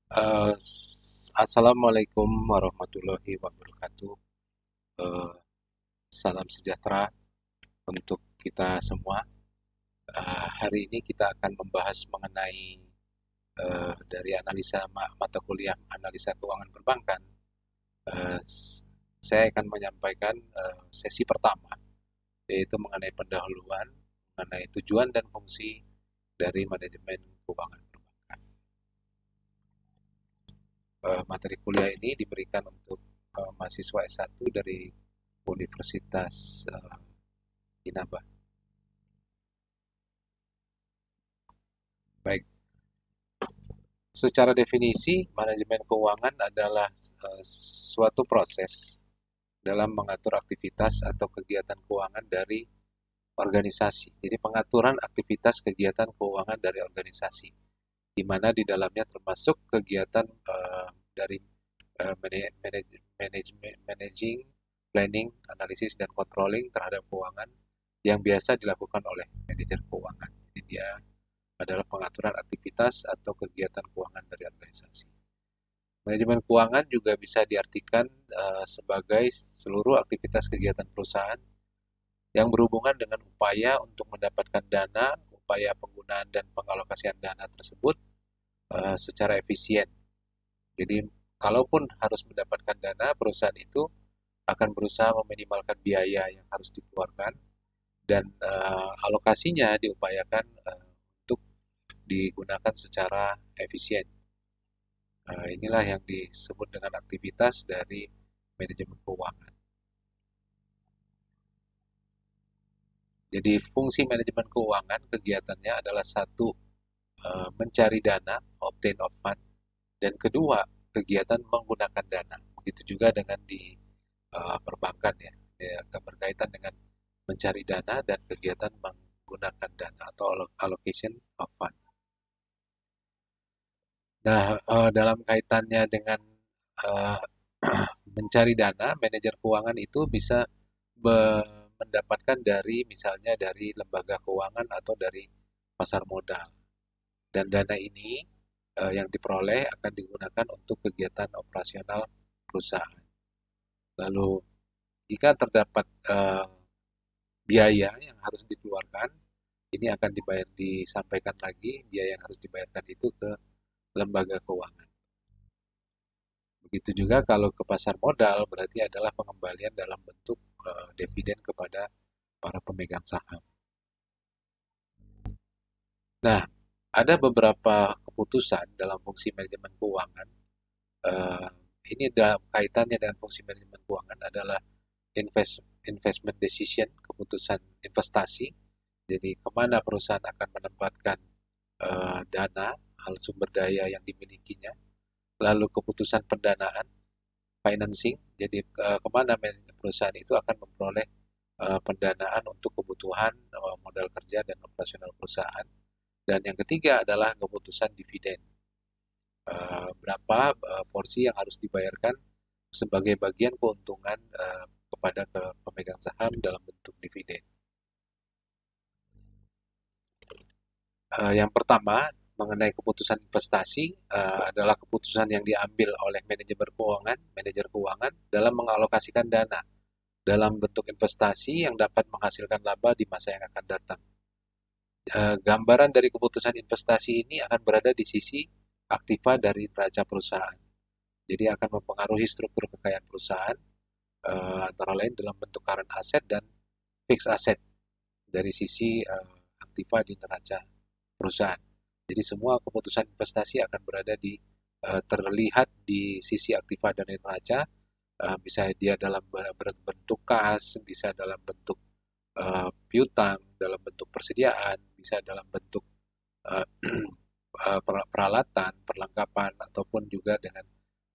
Eh, Assalamualaikum warahmatullahi wabarakatuh. Eh, Salam sejahtera untuk kita semua. Hari ini kita akan membahas mengenai dari analisa mata kuliah analisa keuangan perbankan. Eh, saya akan menyampaikan sesi pertama, yaitu mengenai pendahuluan, mengenai tujuan dan fungsi dari manajemen keuangan perbankan. Materi kuliah ini diberikan untuk mahasiswa S1 dari Universitas Inaba. Baik, secara definisi, manajemen keuangan adalah suatu proses dalam mengatur aktivitas atau kegiatan keuangan dari organisasi. Jadi pengaturan aktivitas kegiatan keuangan dari organisasi, di mana di dalamnya termasuk kegiatan dari managing, planning, analisis, dan controlling terhadap keuangan yang biasa dilakukan oleh manajer keuangan. Jadi dia adalah pengaturan aktivitas atau kegiatan keuangan dari organisasi. Manajemen keuangan juga bisa diartikan sebagai seluruh aktivitas kegiatan perusahaan yang berhubungan dengan upaya untuk mendapatkan dana, upaya penggunaan dan pengalokasian dana tersebut secara efisien. Jadi, kalaupun harus mendapatkan dana, perusahaan itu akan berusaha meminimalkan biaya yang harus dikeluarkan dan alokasinya diupayakan untuk digunakan secara efisien. Inilah yang disebut dengan aktivitas dari manajemen keuangan. Jadi fungsi manajemen keuangan kegiatannya adalah satu, mencari dana, obtain of fund, dan kedua kegiatan menggunakan dana. Begitu juga dengan di perbankan ya, berkaitan dengan mencari dana dan kegiatan menggunakan dana atau allocation of fund. Nah, dalam kaitannya dengan eh, mencari dana, manajer keuangan itu bisa mendapatkan dari misalnya dari lembaga keuangan atau dari pasar modal. Dan dana ini yang diperoleh akan digunakan untuk kegiatan operasional perusahaan. Lalu jika terdapat biaya yang harus dikeluarkan, ini akan disampaikan lagi biaya yang harus dibayarkan itu ke lembaga keuangan. Begitu juga kalau ke pasar modal berarti adalah pengembalian dalam bentuk dividen kepada para pemegang saham. Nah, ada beberapa keputusan dalam fungsi manajemen keuangan. Eh, ini dalam kaitannya dengan fungsi manajemen keuangan adalah investment decision, keputusan investasi. Jadi kemana perusahaan akan menempatkan dana, hal sumber daya yang dimilikinya. Lalu keputusan pendanaan, financing. Jadi kemana perusahaan itu akan memperoleh pendanaan untuk kebutuhan modal kerja dan operasional perusahaan. Dan yang ketiga adalah keputusan dividen. Berapa porsi yang harus dibayarkan sebagai bagian keuntungan kepada pemegang saham dalam bentuk dividen. Yang pertama, mengenai keputusan investasi adalah keputusan yang diambil oleh manajer keuangan dalam mengalokasikan dana dalam bentuk investasi yang dapat menghasilkan laba di masa yang akan datang. Gambaran dari keputusan investasi ini akan berada di sisi aktiva dari neraca perusahaan. Jadi akan mempengaruhi struktur kekayaan perusahaan antara lain dalam bentuk current asset dan fixed asset dari sisi aktiva di neraca perusahaan. Jadi semua keputusan investasi akan berada terlihat di sisi aktiva dan neraca, bisa dia dalam bentuk kas, bisa dalam bentuk piutang, dalam bentuk persediaan, bisa dalam bentuk uh, peralatan, perlengkapan, ataupun juga dengan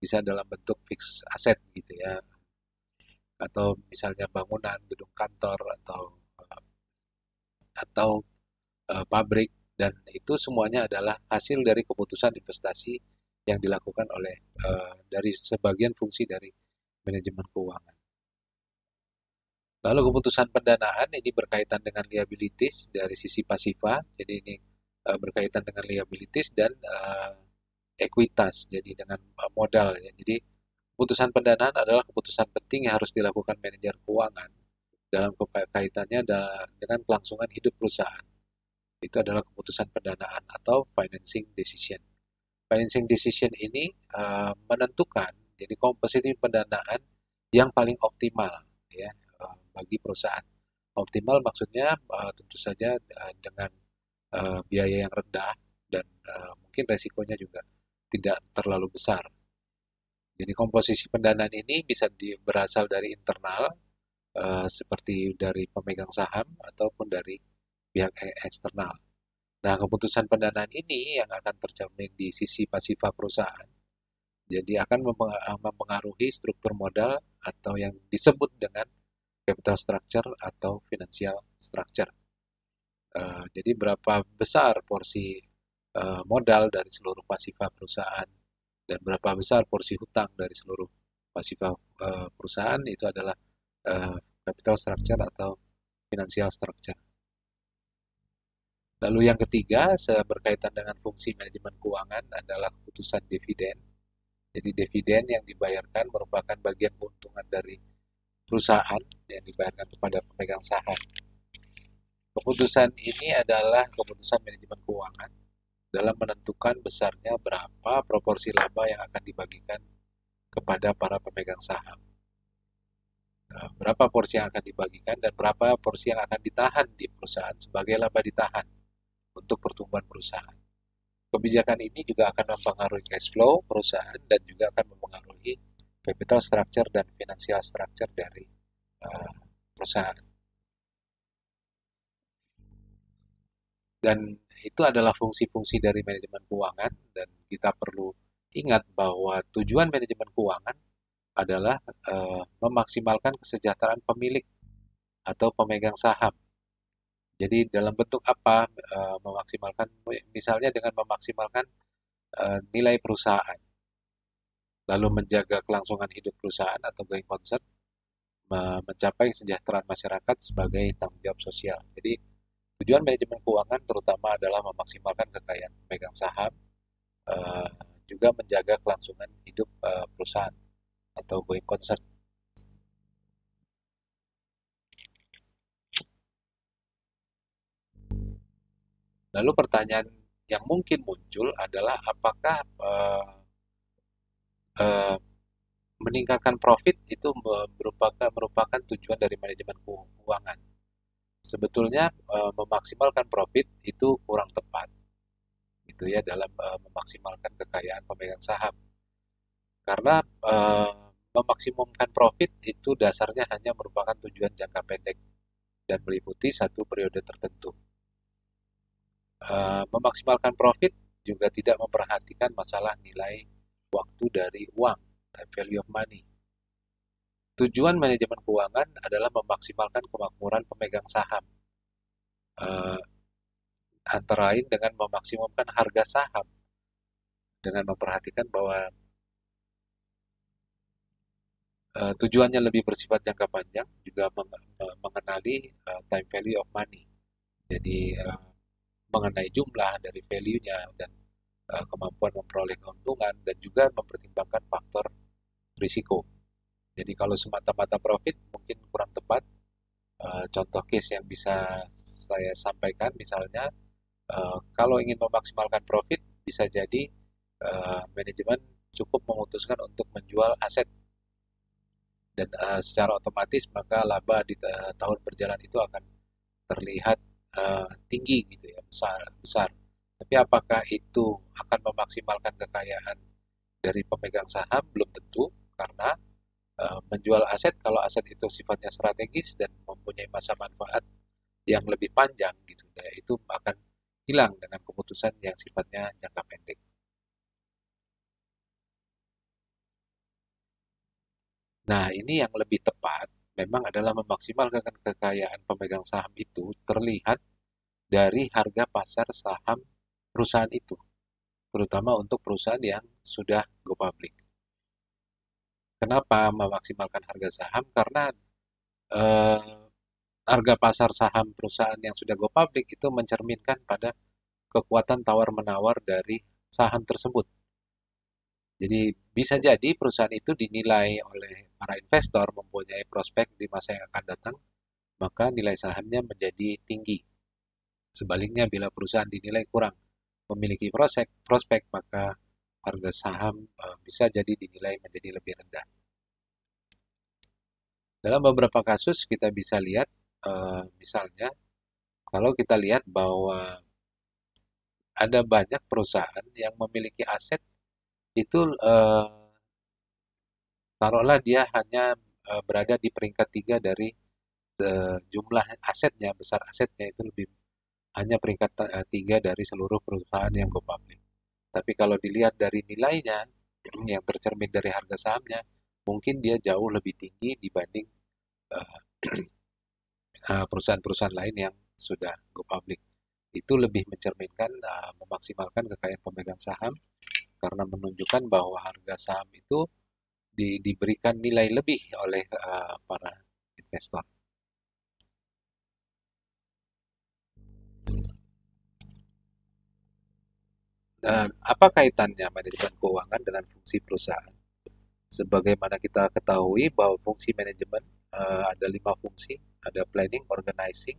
bisa dalam bentuk fixed asset gitu ya, atau misalnya bangunan, gedung kantor atau pabrik, dan itu semuanya adalah hasil dari keputusan investasi yang dilakukan oleh dari sebagian fungsi dari manajemen keuangan. Lalu keputusan pendanaan ini berkaitan dengan liabilities dari sisi pasifa, jadi ini berkaitan dengan liabilities dan ekuitas, jadi dengan modal ya. Jadi keputusan pendanaan adalah keputusan penting yang harus dilakukan manajer keuangan dalam kaitannya dengan kelangsungan hidup perusahaan. Itu adalah keputusan pendanaan atau financing decision. Financing decision ini menentukan jadi komposisi pendanaan yang paling optimal ya bagi perusahaan. Optimal maksudnya tentu saja dengan biaya yang rendah dan mungkin resikonya juga tidak terlalu besar. Jadi komposisi pendanaan ini bisa berasal dari internal seperti dari pemegang saham ataupun dari pihak eksternal. Nah, keputusan pendanaan ini yang akan tercermin di sisi pasifa perusahaan. Jadi akan mempengaruhi struktur modal atau yang disebut dengan capital structure atau financial structure. Jadi berapa besar porsi modal dari seluruh pasifa perusahaan dan berapa besar porsi hutang dari seluruh pasifa perusahaan itu adalah capital structure atau financial structure. Lalu yang ketiga, berkaitan dengan fungsi manajemen keuangan adalah keputusan dividen. Jadi dividen yang dibayarkan merupakan bagian keuntungan dari perusahaan yang dibayarkan kepada pemegang saham. Keputusan ini adalah keputusan manajemen keuangan dalam menentukan besarnya berapa proporsi laba yang akan dibagikan kepada para pemegang saham. Berapa porsi yang akan dibagikan dan berapa porsi yang akan ditahan di perusahaan sebagai laba ditahan untuk pertumbuhan perusahaan. Kebijakan ini juga akan mempengaruhi cash flow perusahaan dan juga akan mempengaruhi capital structure dan financial structure dari perusahaan. Dan itu adalah fungsi-fungsi dari manajemen keuangan dan kita perlu ingat bahwa tujuan manajemen keuangan adalah memaksimalkan kesejahteraan pemilik atau pemegang saham. Jadi dalam bentuk apa memaksimalkan? Misalnya dengan memaksimalkan nilai perusahaan, lalu menjaga kelangsungan hidup perusahaan atau going concern, mencapai kesejahteraan masyarakat sebagai tanggung jawab sosial. Jadi tujuan manajemen keuangan terutama adalah memaksimalkan kekayaan pemegang saham, juga menjaga kelangsungan hidup perusahaan atau going concern. Lalu pertanyaan yang mungkin muncul adalah apakah meningkatkan profit itu merupakan tujuan dari manajemen keuangan. Sebetulnya memaksimalkan profit itu kurang tepat, gitu ya dalam memaksimalkan kekayaan pemegang saham. Karena memaksimumkan profit itu dasarnya hanya merupakan tujuan jangka pendek dan meliputi satu periode tertentu. Memaksimalkan profit juga tidak memperhatikan masalah nilai waktu dari uang, value of money. Tujuan manajemen keuangan adalah memaksimalkan kemakmuran pemegang saham, antara lain dengan memaksimumkan harga saham, dengan memperhatikan bahwa tujuannya lebih bersifat jangka panjang, juga mengenali time value of money. Jadi mengenai jumlah dari value-nya dan kemampuan memperoleh keuntungan dan juga mempertimbangkan faktor risiko. Jadi kalau semata-mata profit mungkin kurang tepat. Contoh case yang bisa saya sampaikan misalnya kalau ingin memaksimalkan profit bisa jadi manajemen cukup memutuskan untuk menjual aset dan secara otomatis maka laba di tahun berjalan itu akan terlihat tinggi gitu ya, besar. Tapi apakah itu akan memaksimalkan kekayaan dari pemegang saham? Belum tentu, karena menjual aset kalau aset itu sifatnya strategis dan mempunyai masa manfaat yang lebih panjang gitu ya, itu akan hilang dengan keputusan yang sifatnya jangka pendek. Nah, ini yang lebih tepat memang adalah memaksimalkan kekayaan pemegang saham itu terlihat dari harga pasar saham perusahaan itu, terutama untuk perusahaan yang sudah go public. Kenapa memaksimalkan harga saham? Karena eh, harga pasar saham perusahaan yang sudah go public itu mencerminkan pada kekuatan tawar-menawar dari saham tersebut. Jadi bisa jadi perusahaan itu dinilai oleh para investor mempunyai prospek di masa yang akan datang, maka nilai sahamnya menjadi tinggi. Sebaliknya bila perusahaan dinilai kurang memiliki prospek maka harga saham bisa jadi dinilai menjadi lebih rendah. Dalam beberapa kasus kita bisa lihat, misalnya kalau kita lihat bahwa ada banyak perusahaan yang memiliki aset itu, taruhlah dia hanya berada di peringkat 3 dari jumlah asetnya, besar asetnya itu lebih hanya peringkat 3 dari seluruh perusahaan yang go public. Tapi kalau dilihat dari nilainya yang tercermin dari harga sahamnya, mungkin dia jauh lebih tinggi dibanding eh, perusahaan-perusahaan lain yang sudah go public. Itu lebih mencerminkan memaksimalkan kekayaan pemegang saham karena menunjukkan bahwa harga saham itu diberikan nilai lebih oleh para investor. Dan apa kaitannya manajemen keuangan dengan fungsi perusahaan? Sebagaimana kita ketahui bahwa fungsi manajemen ada 5 fungsi, ada planning, organizing,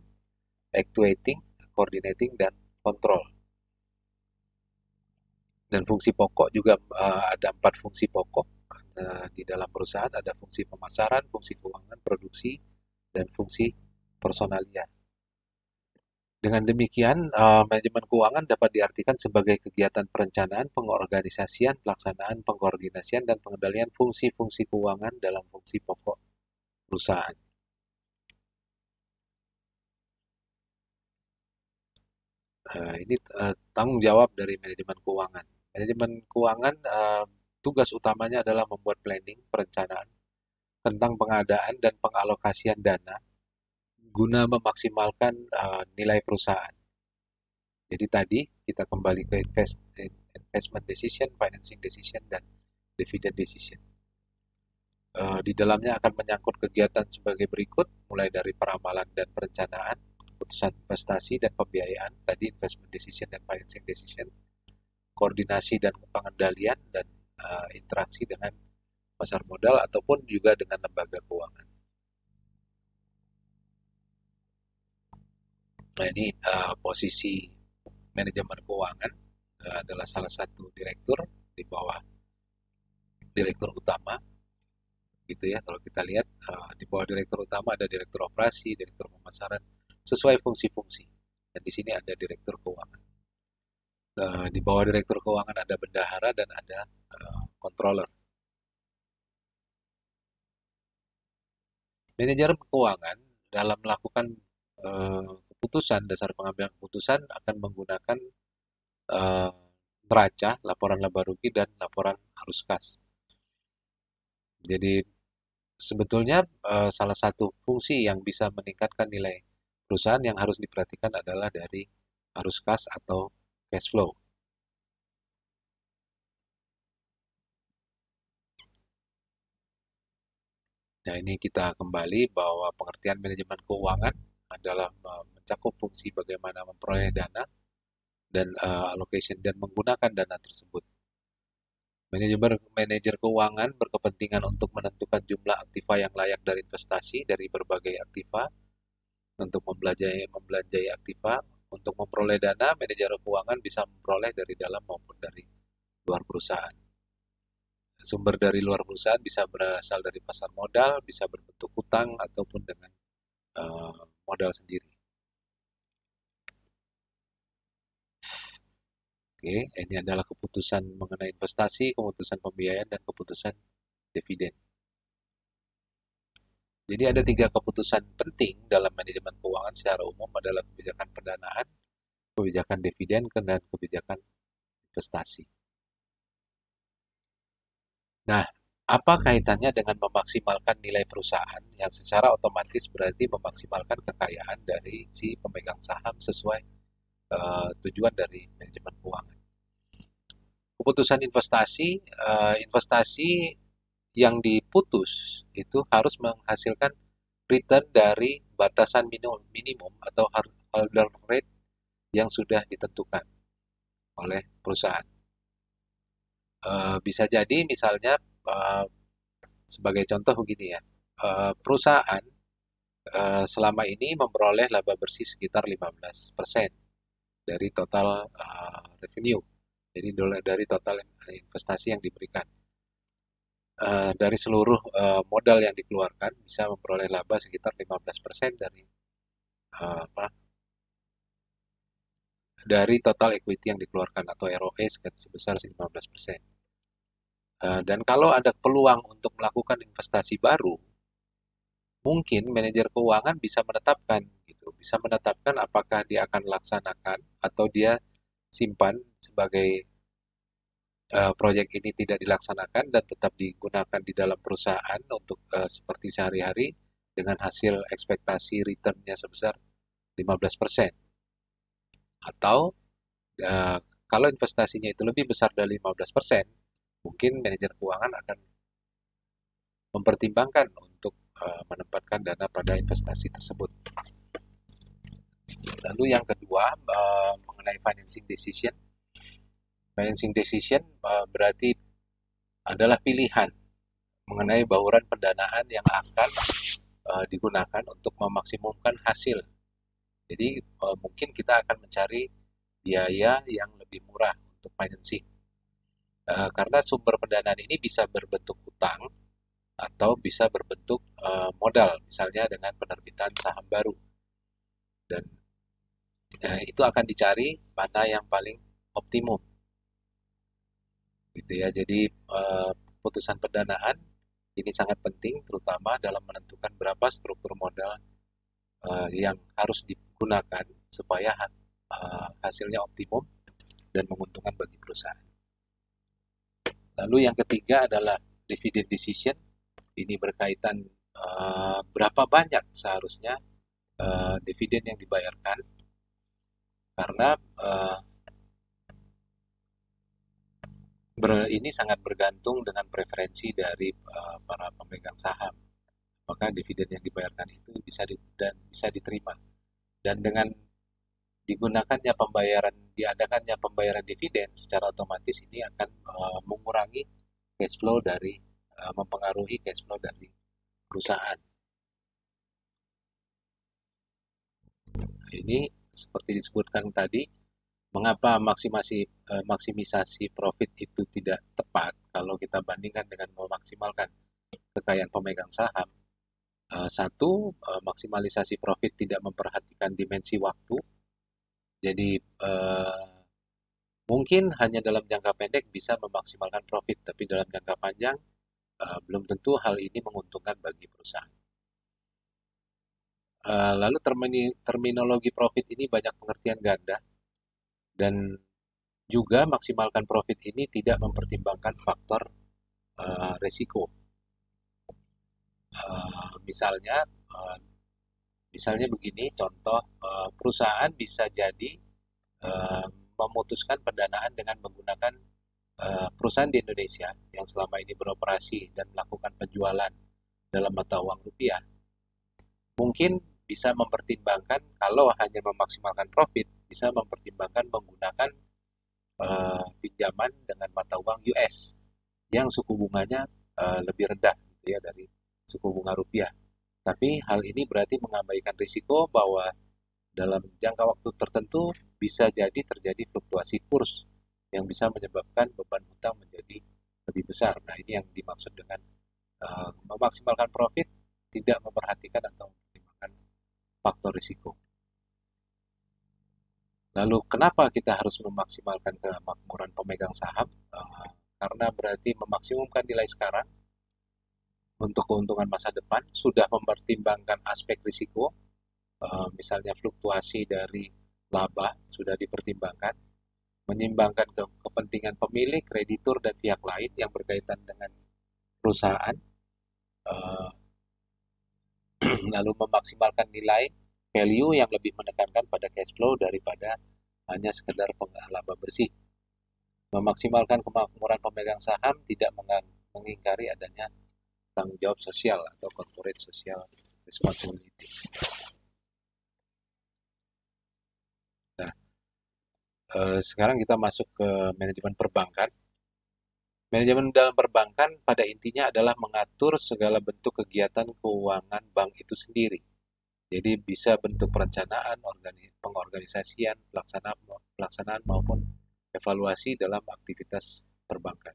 actuating, coordinating, dan control. Dan fungsi pokok juga ada 4 fungsi pokok di dalam perusahaan, ada fungsi pemasaran, fungsi keuangan, produksi, dan fungsi personalia. Dengan demikian, manajemen keuangan dapat diartikan sebagai kegiatan perencanaan, pengorganisasian, pelaksanaan, pengkoordinasian, dan pengendalian fungsi-fungsi keuangan dalam fungsi pokok perusahaan. Ini tanggung jawab dari manajemen keuangan. Manajemen keuangan tugas utamanya adalah membuat planning, perencanaan tentang pengadaan dan pengalokasian dana guna memaksimalkan nilai perusahaan. Jadi tadi kita kembali ke investment decision, financing decision, dan dividend decision. Di dalamnya akan menyangkut kegiatan sebagai berikut, mulai dari peramalan dan perencanaan, keputusan investasi dan pembiayaan, tadi investment decision dan financing decision, koordinasi dan pengendalian, dan interaksi dengan pasar modal ataupun juga dengan lembaga keuangan. Nah ini posisi manajemen keuangan adalah salah satu direktur di bawah direktur utama, gitu ya. Kalau kita lihat di bawah direktur utama ada direktur operasi, direktur pemasaran, sesuai fungsi-fungsi. Dan di sini ada direktur keuangan. Di bawah direktur keuangan ada bendahara dan ada controller. Manajer keuangan dalam melakukan keputusan, dasar pengambilan keputusan akan menggunakan uh, neraca, laporan laba rugi, dan laporan arus kas. Jadi sebetulnya salah satu fungsi yang bisa meningkatkan nilai perusahaan yang harus diperhatikan adalah dari arus kas atau cash flow. Nah ini kita kembali bahwa pengertian manajemen keuangan adalah mencakup fungsi bagaimana memperoleh dana dan allocation dan menggunakan dana tersebut. Manajer keuangan berkepentingan untuk menentukan jumlah aktiva yang layak dari investasi dari berbagai aktiva, untuk membelanjai aktiva, untuk memperoleh dana, manajer keuangan bisa memperoleh dari dalam maupun dari luar perusahaan. Sumber dari luar perusahaan bisa berasal dari pasar modal, bisa berbentuk hutang ataupun dengan modal sendiri. Oke, ini adalah keputusan mengenai investasi, keputusan pembiayaan, dan keputusan dividen. Jadi ada 3 keputusan penting dalam manajemen keuangan secara umum adalah kebijakan pendanaan, kebijakan dividen, dan kebijakan investasi. Nah, apa kaitannya dengan memaksimalkan nilai perusahaan yang secara otomatis berarti memaksimalkan kekayaan dari si pemegang saham sesuai tujuan dari manajemen keuangan. Keputusan investasi yang diputus itu harus menghasilkan return dari batasan minimum atau hurdle rate yang sudah ditentukan oleh perusahaan. Bisa jadi misalnya sebagai contoh begini ya, perusahaan selama ini memperoleh laba bersih sekitar 15% dari total revenue, jadi dari total investasi yang diberikan. Dari seluruh modal yang dikeluarkan bisa memperoleh laba sekitar 15% apa, dari total equity yang dikeluarkan atau ROE sebesar 15%. Dan kalau ada peluang untuk melakukan investasi baru, mungkin manajer keuangan bisa menetapkan gitu, bisa menetapkan apakah dia akan laksanakan atau dia simpan sebagai proyek ini tidak dilaksanakan dan tetap digunakan di dalam perusahaan untuk seperti sehari-hari dengan hasil ekspektasi return-nya sebesar 15%. Atau uh, kalau investasinya itu lebih besar dari 15%, mungkin manajer keuangan akan mempertimbangkan untuk menempatkan dana pada investasi tersebut. Lalu yang kedua, mengenai financing decision. Financing decision berarti adalah pilihan mengenai bauran pendanaan yang akan digunakan untuk memaksimumkan hasil. Jadi mungkin kita akan mencari biaya yang lebih murah untuk financing. Karena sumber pendanaan ini bisa berbentuk utang atau bisa berbentuk modal, misalnya dengan penerbitan saham baru. Dan itu akan dicari mana yang paling optimum. Gitu ya. Jadi putusan pendanaan ini sangat penting, terutama dalam menentukan berapa struktur modal yang harus digunakan supaya hasilnya optimum dan menguntungkan bagi perusahaan. Lalu yang ketiga adalah dividend decision. Ini berkaitan berapa banyak seharusnya dividen yang dibayarkan, karena ini sangat bergantung dengan preferensi dari para pemegang saham. Maka dividen yang dibayarkan itu bisa diterima. Dan dengan diadakannya pembayaran dividen secara otomatis ini akan mengurangi cash flow mempengaruhi cash flow dari perusahaan. Ini seperti disebutkan tadi, mengapa maksimisasi profit itu tidak tepat kalau kita bandingkan dengan memaksimalkan kekayaan pemegang saham. Satu, maksimalisasi profit tidak memperhatikan dimensi waktu. Jadi mungkin hanya dalam jangka pendek bisa memaksimalkan profit, tapi dalam jangka panjang belum tentu hal ini menguntungkan bagi perusahaan. Lalu terminologi profit ini banyak pengertian ganda, dan juga maksimalkan profit ini tidak mempertimbangkan faktor resiko. Misalnya, misalnya begini, contoh perusahaan bisa jadi memutuskan pendanaan dengan menggunakan perusahaan di Indonesia yang selama ini beroperasi dan melakukan penjualan dalam mata uang rupiah, mungkin bisa mempertimbangkan kalau hanya memaksimalkan profit, bisa mempertimbangkan menggunakan pinjaman dengan mata uang US yang suku bunganya lebih rendah gitu ya dari suku bunga rupiah. Tapi hal ini berarti mengabaikan risiko bahwa dalam jangka waktu tertentu bisa jadi terjadi fluktuasi kurs yang bisa menyebabkan beban hutang menjadi lebih besar. Nah, ini yang dimaksud dengan memaksimalkan profit, tidak memperhatikan atau mempertimbangkan faktor risiko. Lalu kenapa kita harus memaksimalkan kemakmuran pemegang saham? Karena berarti memaksimumkan nilai sekarang untuk keuntungan masa depan, sudah mempertimbangkan aspek risiko, misalnya fluktuasi dari laba sudah dipertimbangkan, menyimbangkan kepentingan pemilik, kreditur, dan pihak lain yang berkaitan dengan perusahaan, lalu memaksimalkan nilai value yang lebih menekankan pada cash flow daripada hanya sekedar laba bersih. Memaksimalkan kemakmuran pemegang saham tidak mengingkari adanya tanggung jawab sosial atau corporate social responsibility. Nah, sekarang kita masuk ke manajemen perbankan. Manajemen dalam perbankan pada intinya adalah mengatur segala bentuk kegiatan keuangan bank itu sendiri. Jadi bisa bentuk perencanaan, pengorganisasian, pelaksanaan maupun evaluasi dalam aktivitas perbankan.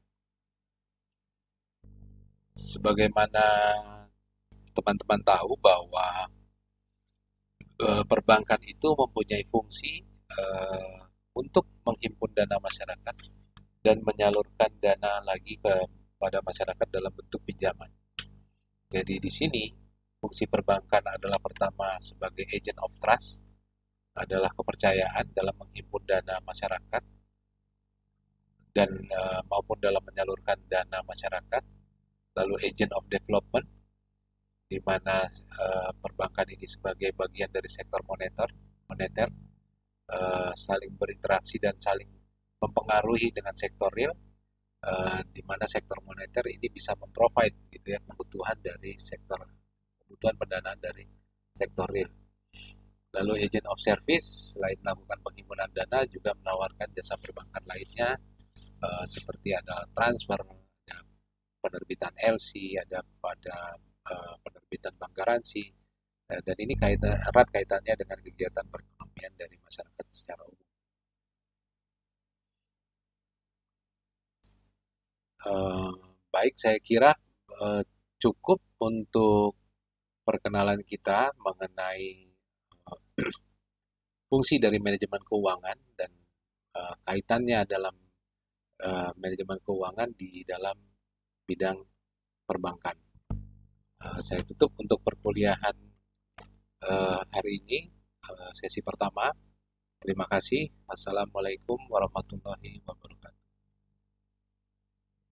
Sebagaimana teman-teman tahu bahwa perbankan itu mempunyai fungsi untuk menghimpun dana masyarakat dan menyalurkan dana lagi kepada masyarakat dalam bentuk pinjaman. Jadi di sini fungsi perbankan adalah pertama sebagai agent of trust, adalah kepercayaan dalam menghimpun dana masyarakat dan maupun dalam menyalurkan dana masyarakat. Lalu agent of development, di mana perbankan ini sebagai bagian dari sektor moneter saling berinteraksi dan saling mempengaruhi dengan sektor real, di mana sektor moneter ini bisa memprovide gitu ya kebutuhan pendanaan dari sektor real. Lalu agent of service, selain melakukan penghimpunan dana juga menawarkan jasa perbankan lainnya, seperti ada transfer, ada penerbitan LC, ada penerbitan bank garansi, dan ini erat kaitannya dengan kegiatan perekonomian dari masyarakat secara umum. Baik, saya kira cukup untuk perkenalan kita mengenai fungsi dari manajemen keuangan dan kaitannya dalam manajemen keuangan di dalam bidang perbankan. Saya tutup untuk perkuliahan hari ini, sesi pertama. Terima kasih. Assalamualaikum warahmatullahi